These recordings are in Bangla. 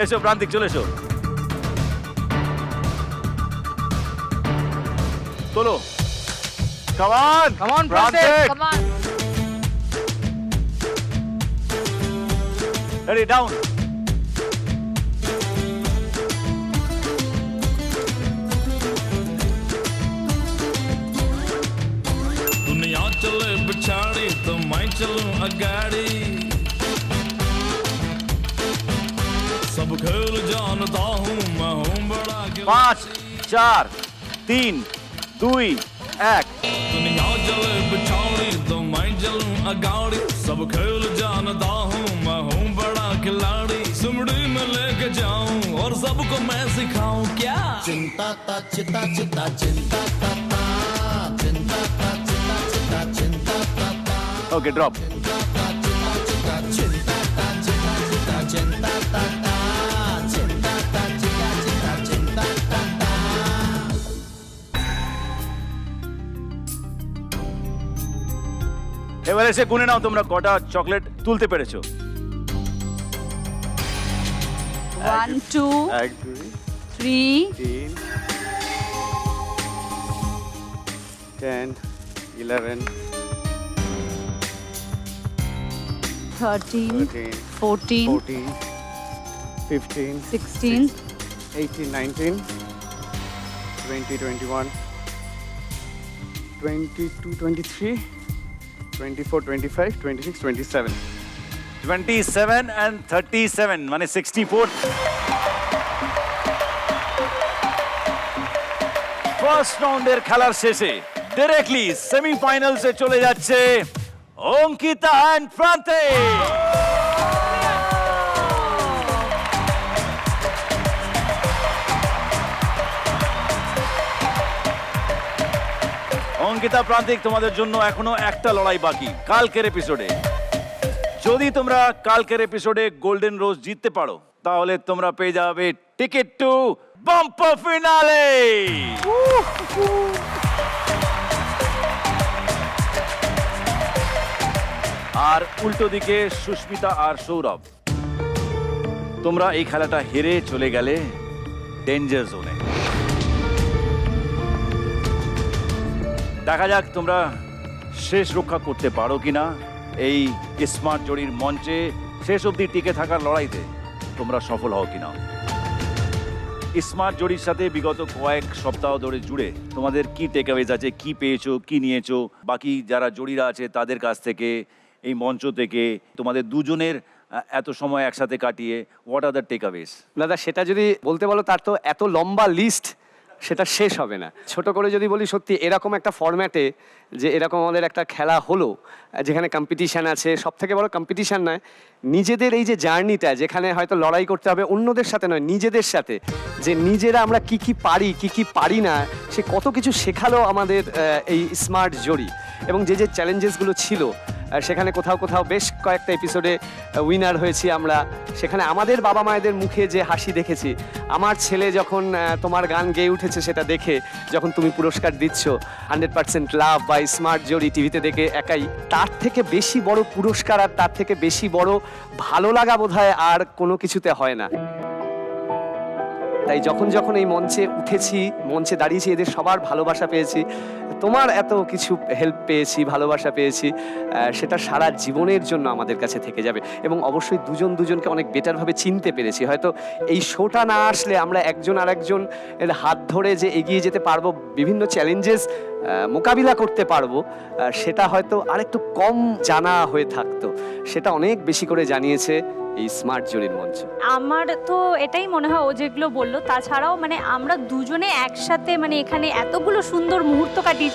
এসো প্রান্তিক, চলে এসো। তোলো, কামান কামান প্রান্তিক, কামান। Ready, down. दुनिया चले पिछाड़ी तो मैं चलूं अगाड़ी सब खेल जानता हूँ मैं हूँ बड़ा 5 4 3 2 1। दुनिया चले पिछाड़ी तो मैं चलूं अगाड़ी सब खेल जानता हूँ मैं हूँ बड़ा खिलाड़ी सुमड़ी में लेके जाऊं और सबको मैं सिखाऊं क्या चिंता ता चिता चिता चिंता ता ता चिंता ता चिता चिता चिंता ता ता ओके, ड्रॉप। चिंता ता चिता चिता चिंता ता चिता चिता चिंता ता ता चिंता ता चिता चिता चिंता ता ता। এবার এসে গুনে নাও তোমরা কটা চকলেট তুলতে পেরেছো। 1 2 1 2 3 3 10 11 13 13 14 14 15 16 18 19 20 21 22 23 24 25 26 27 27 and 37 মানে 64। ফার্স্ট রাউন্ডের খেলার শেষে ডাইরেক্টলি সেমিফাইনালসে চলে যাচ্ছে অঙ্কিতা এন্ড প্রান্তিক। অঙ্কিতা, প্রান্তিক, তোমাদের জন্য এখনো একটা লড়াই বাকি কালকের এপিসোডে। যদি তোমরা কালকের এপিসোডে গোল্ডেন রোজ জিততে পারো তাহলে তোমরা পেয়ে যাবে টিকিট টু বাম্পার ফিনালে। আর উল্টো দিকে সুস্মিতা আর সৌরভ, তোমরা এই খেলাটা হেরে চলে গেলে ডেঞ্জার জোনে। দেখা যাক তোমরা শেষ রক্ষা করতে পারো কিনা এই স্মার্ট জড়ির মঞ্চে শেষ অবধি টিকে থাকার লড়াইতে তোমরা সফল হও কিনা। স্মার্ট জড়ির সাথে বিগত কয়েক সপ্তাহ ধরে জুড়ে তোমাদের কি টেকঅ্যাওয়েজ আছে, কি পেয়েছো, কি নিয়েছো, বাকি যারা জড়িরা আছে তাদের কাছ থেকে, এই মঞ্চ থেকে, তোমাদের দুজনের এত সময় একসাথে কাটিয়ে হোয়াট আর দ্য টেকঅ্যাওয়েজ? দাদা সেটা যদি বলতে বলো তার তো এত লম্বা লিস্ট, সেটা শেষ হবে না। ছোট করে যদি বলি, সত্যি এরকম একটা ফরম্যাটে যে এরকম আমাদের একটা খেলা হলো যেখানে কম্পিটিশান আছে, সব থেকে বড় কম্পিটিশান নয়, নিজেদের এই যে জার্নিটা, যেখানে হয়তো লড়াই করতে হবে অন্যদের সাথে নয়, নিজেদের সাথে, যে নিজেরা আমরা কি কি পারি কি কি পারি না, সে কত কিছু শেখালো আমাদের এই স্মার্ট জড়ি। এবং যে যে চ্যালেঞ্জেসগুলো ছিল সেখানে কোথাও কোথাও বেশ কয়েকটা এপিসোডে উইনার হয়েছি আমরা। সেখানে আমাদের বাবা মায়েদের মুখে যে হাসি দেখেছি, আমার ছেলে যখন তোমার গান গেয়ে উঠেছে সেটা দেখে, যখন তুমি পুরস্কার দিচ্ছ 100% লাভ বা স্মার্ট জড়ি টিভিতে দেখে একাই, তার থেকে বেশি বড় পুরস্কার আর তার থেকে বেশি বড় ভালো লাগা বোধহয় আর কোনো কিছুতে হয় না। তাই যখন যখন এই মঞ্চে উঠেছি, মঞ্চে দাঁড়িয়েছি, এদের সবার ভালোবাসা পেয়েছি, তোমার এত কিছু হেল্প পেয়েছি, ভালোবাসা পেয়েছি, সেটা সারা জীবনের জন্য আমাদের কাছে থেকে যাবে। এবং অবশ্যই দুজন দুজনকে অনেক বেটারভাবে চিনতে পেরেছি। হয়তো এই শোটা না আসলে আমরা একজন আরেকজন এর হাত ধরে যে এগিয়ে যেতে পারবো, বিভিন্ন চ্যালেঞ্জেস মোকাবিলা করতে পারবো, সেটা হয়তো আরেকটু কম জানা হয়ে থাকতো। সেটা অনেক বেশি করে জানিয়েছে এই স্মার্ট জড়ির মঞ্চ। আমার তো এটাই মনে হয় ও যেগুলো বললো, তাছাড়াও মানে আমরা দুজনে একসাথে মানে এখানে এতগুলো সুন্দর মুহূর্ত কাটিয়ে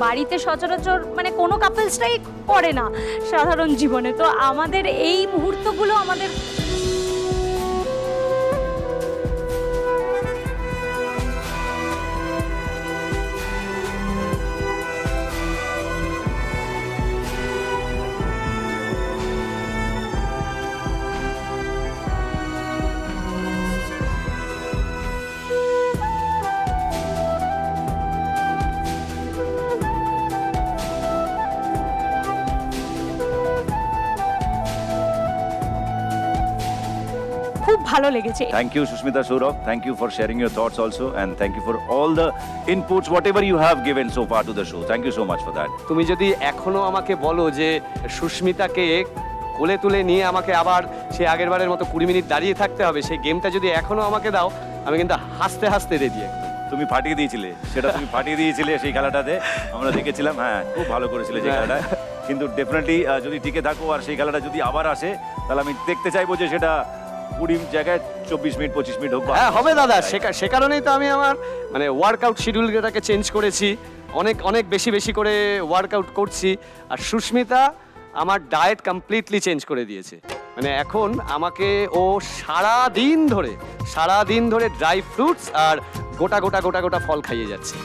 বাড়িতে সচরাচর মানে কোনো কাপলসটাই করে না সাধারণ জীবনে। তো আমাদের এই মুহূর্তগুলো আমাদের ভালো লেগেছে। Thank you, Sushmita Saurabh. Thank you for sharing your thoughts also, and thank you for all the inputs, whatever you have given so far to the show. Thank you so much for that. তুমি যদি এখনো আমাকে বলো যে সুস্মিতাকে কোলে তুলে নিয়ে আমাকে আবার সেই আগের বারের মতো 20 মিনিট দাঁড়িয়ে থাকতে হবে, সেই গেমটা যদি এখনো আমাকে দাও, আমি কিন্তু হাসতে হাসতে রেডি একদম। তুমি ফাটিয়ে দিয়েছিলে, সেটা তুমি ফাটিয়ে দিয়েছিলে সেই খেলাটাতে, আমরা দেখেছিলাম। হ্যাঁ, খুব ভালো করেছিলে সেই খেলাটা। কিন্তু ডেফিনেটলি যদি টিকে থাকো আর সেই খেলাটা যদি আবার আসে, তাহলে আমি দেখতে চাইবো যে সেটা 20 জায়গায় 24 মিনিট 25 মিনিট হোক। হ্যাঁ হবে দাদা, সে কারণেই তো আমি আমার মানে ওয়ার্কআউট শিডিউলটাকে চেঞ্জ করেছি, অনেক অনেক বেশি বেশি করে ওয়ার্কআউট করছি। আর সুস্মিতা আমার ডায়েট কমপ্লিটলি চেঞ্জ করে দিয়েছে। মানে এখন আমাকে ও সারা দিন ধরে ড্রাই ফ্রুটস আর গোটা গোটা গোটা গোটা ফল খাইয়ে যাচ্ছে।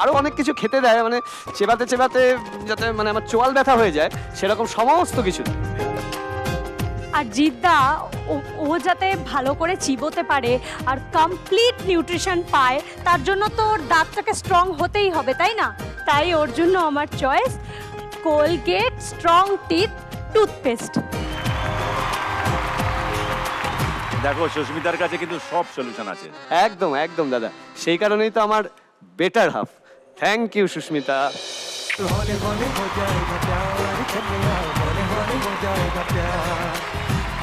আরও অনেক কিছু খেতে দেয়, মানে চেবাতে চেবাতে যাতে মানে আমার চোয়াল ব্যথা হয়ে যায়, সেরকম সমস্ত কিছু। আর জিদ্দা ও যাতে ভালো করে চিবোতে পারে আর কমপ্লিট নিউট্রিশন পায়, তার জন্য তো ওর দাঁতটাকে স্ট্রং হতেই হবে, তাই না? তাই ওর জন্য আমার choice Colgate strong teeth toothpaste. দেখো, সুস্মিতার কাছে কিন্তু সব সলিউশন আছে। একদম একদম দাদা, সেই কারণেই তো আমার better half. Thank you Sushmita. हौले हौले हो जाएगा प्यार चलिया हौले हौले हो जाएगा प्यार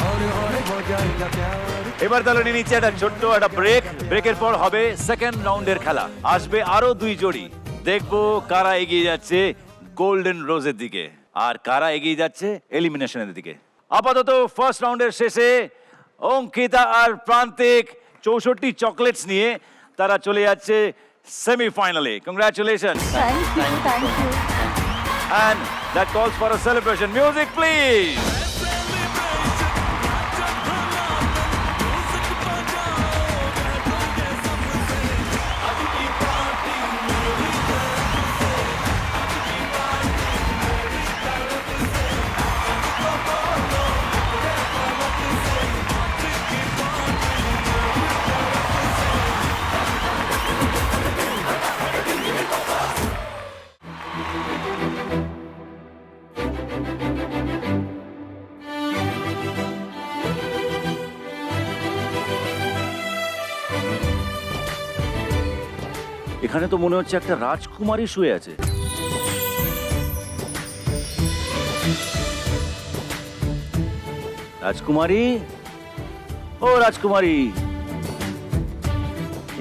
हौले हौले हो जाएगा प्यार। এবার তাহলে নিয়ে নিচ্ছে একটা ছোট্ট একটা ব্রেকের পর হবে সেকেন্ড রাউন্ডের খেলা। আসবে আরো 2 জোড়ি, দেখবো কারা এগিয়ে যাচ্ছে গোল্ডেন রোজের দিকে আর কারা এগিয়ে যাচ্ছে এলিমিনেশনের দিকে। আপাতত ফার্স্ট রাউন্ডের শেষে অঙ্কিতা আর প্রান্তিক 64 চকলেটস নিয়ে তারা চলে যাচ্ছে সেমিফাইনালে। Congratulation, thank you. and that calls for a celebration. Music please. এখানে তো মনে হচ্ছে একটা রাজকুমারী শুয়ে আছে। রাজকুমারী, ও রাজকুমারী,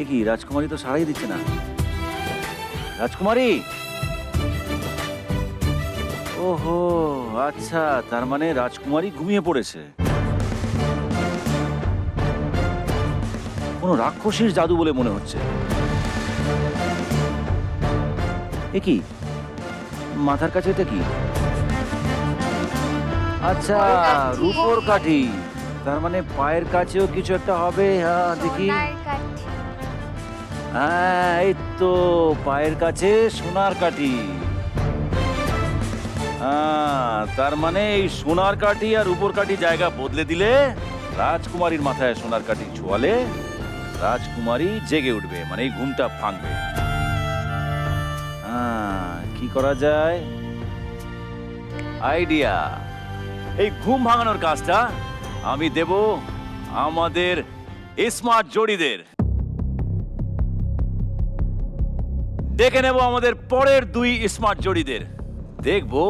এ কি রাজকুমারী তো সাড়াই দিচ্ছে না। রাজকুমারী, ওহো আচ্ছা, তার মানে রাজকুমারী ঘুমিয়ে পড়েছে। কোনো রাক্ষসীর জাদু বলে মনে হচ্ছে। এ কি মাথার কাছে, এটা কি? আচ্ছা, রূপোর কাঠি, তার মানে পায়ের কাছেও কিছু একটা হবে। হ্যাঁ দেখি, হ্যাঁ এই তো পায়ের কাছে সোনার কাঠি। হ্যাঁ, তার মানে এই সোনার কাঠি আর রূপোর কাঠি জায়গা বদলে দিলে, রাজকুমারীর মাথায় সোনার কাঠি ছোঁয়ালে রাজকুমারী জেগে উঠবে, মানে এই ঘুমটা ভাঙবে। কি করা যায়? আইডিয়া, এই ঘুম ভাঙানোর কাজটা আমি দেব আমাদের স্মার্ট জোড়িদের। ডেকে নেব আমাদের পরের 2 স্মার্ট জোড়িদের, দেখবো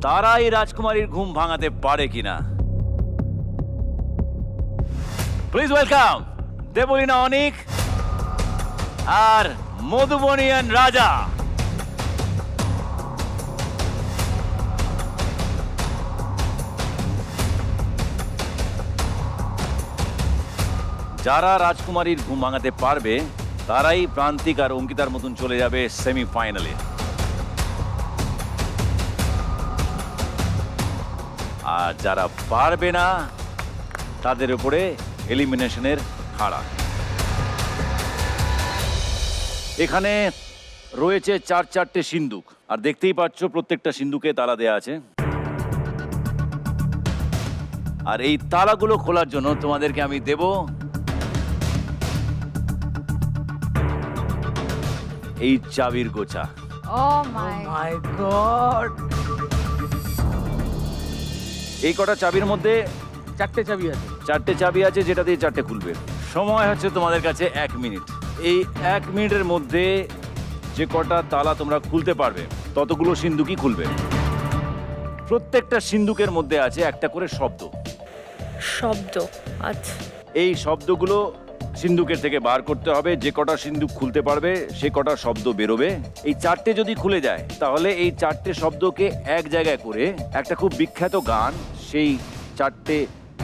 তারা এই রাজকুমারীর ঘুম ভাঙাতে পারে কিনা। প্লিজ ওয়েলকাম দেবলীনা অনিক আর মধুবনিয়ান রাজা। যারা রাজকুমারীর ঘুম ভাঙাতে পারবে তারাই প্রান্তিক আর অঙ্কিতার মতন চলে যাবে সেমিফাইনালে। আর যারা পারবে না তাদের উপরে এলিমিনেশনের খাড়া। এখানে রয়েছে 4-4টে সিন্দুক, আর দেখতেই পাচ্ছ প্রত্যেকটা সিন্দুকে তালা দেয়া আছে। আর এই তালাগুলো খোলার জন্য তোমাদেরকে আমি দেব এই চাবির গোছা। Oh my গড, এই কটা চাবির মধ্যে 4টে চাবি আছে। চারটে চাবি আছে যেটা দিয়ে চারটে খুলবে। সময় হচ্ছে তোমাদের কাছে 1 মিনিট। এই 1 মিনিটের মধ্যে যে কটা তালা তোমরা খুলতে পারবে ততগুলো সিন্দুকই খুলবে। প্রত্যেকটা সিন্দুকের মধ্যে আছে একটা করে শব্দ। শব্দ, আচ্ছা। এই শব্দগুলো সিন্দুকের থেকে বার করতে হবে। যে কটা সিন্দুক খুলতে পারবে সে কটা শব্দ বেরোবে। এই চারটে যদি খুলে যায় তাহলে এই চারটে শব্দকে এক জায়গায় করে একটা খুব বিখ্যাত গান সেই চারটে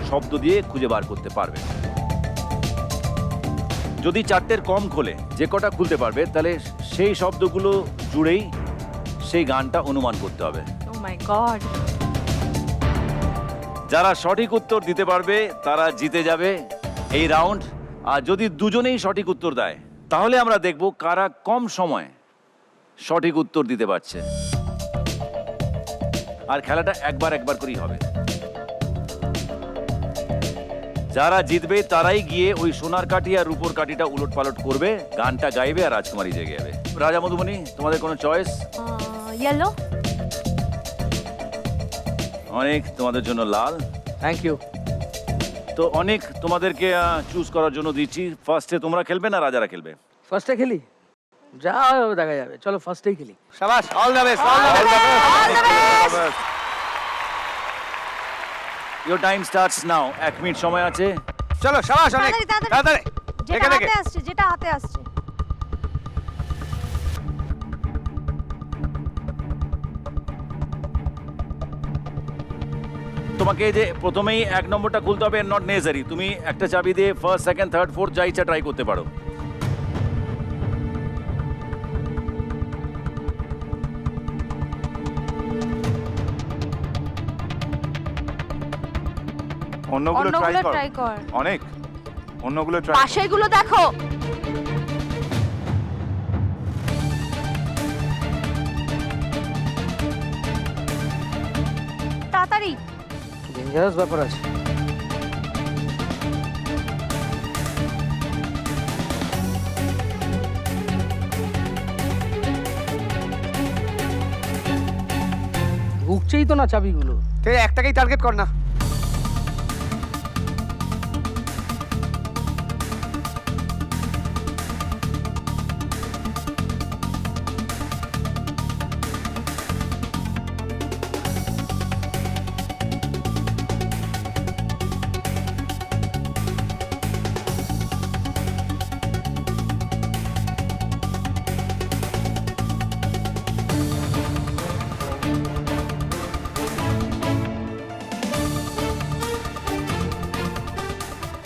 শব্দ দিয়ে খুঁজে বার করতে পারবে। যদি চারটের কম খোলে, যে কটা খুলতে পারবে, তাহলে সেই শব্দগুলো জুড়েই সেই গানটা অনুমান করতে হবে। ও মাই গড। যারা সঠিক উত্তর দিতে পারবে তারা জিতে যাবে এই রাউন্ড। আর যদি দুজনেই সঠিক উত্তর দেয় তাহলে আমরা দেখব কারা কম সময়ে সঠিক উত্তর দিতে পারছে। আর খেলাটা একবার করেই হবে। যারা জিতবে তারাই গিয়ে ওই সোনার কাঠি আর রূপোর কাঠিটা উলট পালট করবে, গানটা গাইবে আর রাজকুমারী জেগে যাবে। রাজা মধুমণি, তোমাদের কোনো চয়েস? ইয়েলো। অনেক, তোমাদের জন্য লাল। Thank you. তো অনেক, তোমাদেরকে চুজ করার জন্য দিচ্ছি। ফার্স্টে তোমরা খেলবে না রাজারা খেলবে? ফার্স্টে খেলি, যা হবে দেখা যাবে। চলো ফার্স্টেই খেলি। শাবাশ, all the best. Your time starts now. 1 minute সময় আছে। চলো শাবাশ, অনেক তাড়াতাড়ি, তাড়াতাড়ি। যেটা দেখে হাতে আসছে, যেটা হাতে আসছে। তোমাকে যে প্রথমেই 1 নম্বরটা খুলতে হবে, নট নেসেসারি। তুমি একটা চাবি দিয়ে ফার্স্ট, সেকেন্ড, থার্ড, ফোর্থ যা ইচ্ছা ট্রাই করতে পারো। অন্যগুলো ট্রাই অন্যগুলো কর। ট্রাই কর। অনেক, অন্যগুলো ট্রাই। পাশেরগুলো দেখো। তাড়াতাড়ি। ডেঞ্জারাস ব্যাপার আছে। ঢুকছেই তো না চাবিগুলো। তুই একটাকেই টার্গেট কর না।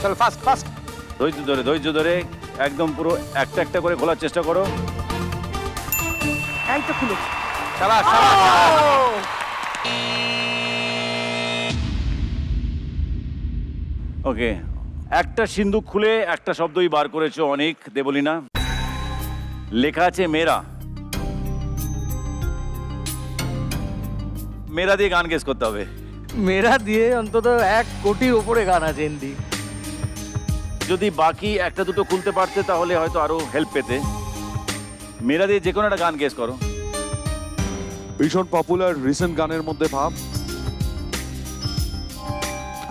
চল ফাস্ট ফাস্ট। ধৈর্য ধরে একদম পুরো একটা একটা করে খোলার চেষ্টা করো। এই তো খুলেছি। শাবাশ শাবাশ। ওকে, একটা সিন্দুক খুলে একটা শব্দই বার করেছো অনেক, দেবলীনা। লেখা আছে মেরা। মেরা দিয়ে গান গেস করতে হবে। মেরা দিয়ে অন্তত 1 কোটির ওপরে গান আছে হিন্দি। যদি বাকি একটা দুটো খুলতে পারতে তাহলে হয়তো আরো হেল্প পেতে। মেরা দিয়ে যে কোনো একটা গান গেস করো। ভীষণ পপুলার রিসেন্ট গানের মধ্যে ভাব।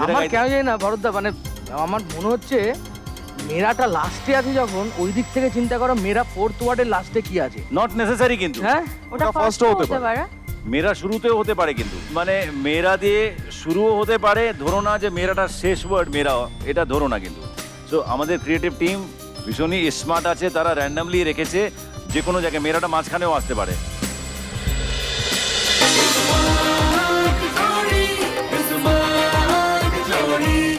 আমার কেন জানি না ভরতদা, মানে আমার মনে হচ্ছে মেরাটা লাস্টে আছে যখন, ওই দিক থেকে চিন্তা করো মেরা 4th ওয়ার্ডের লাস্টে কি আছে। নট নেসেসারি কিন্তু। হ্যাঁ, ওটা first ফার্স্টও হতে হতে পারে। মেরা শুরুতেও হতে পারে কিন্তু, মানে মেরা দিয়ে শুরুও হতে পারে। ধরো না যে মেরাটা শেষ ওয়ার্ড মেরা, এটা ধরো না কিন্তু। সো আমাদের ক্রিয়েটিভ টিম ভীষণই স্মার্ট আছে, তারা র্যান্ডামলি রেখেছে যে কোনো জায়গায় মেরাটা মাঝখানেও আসতে পারে।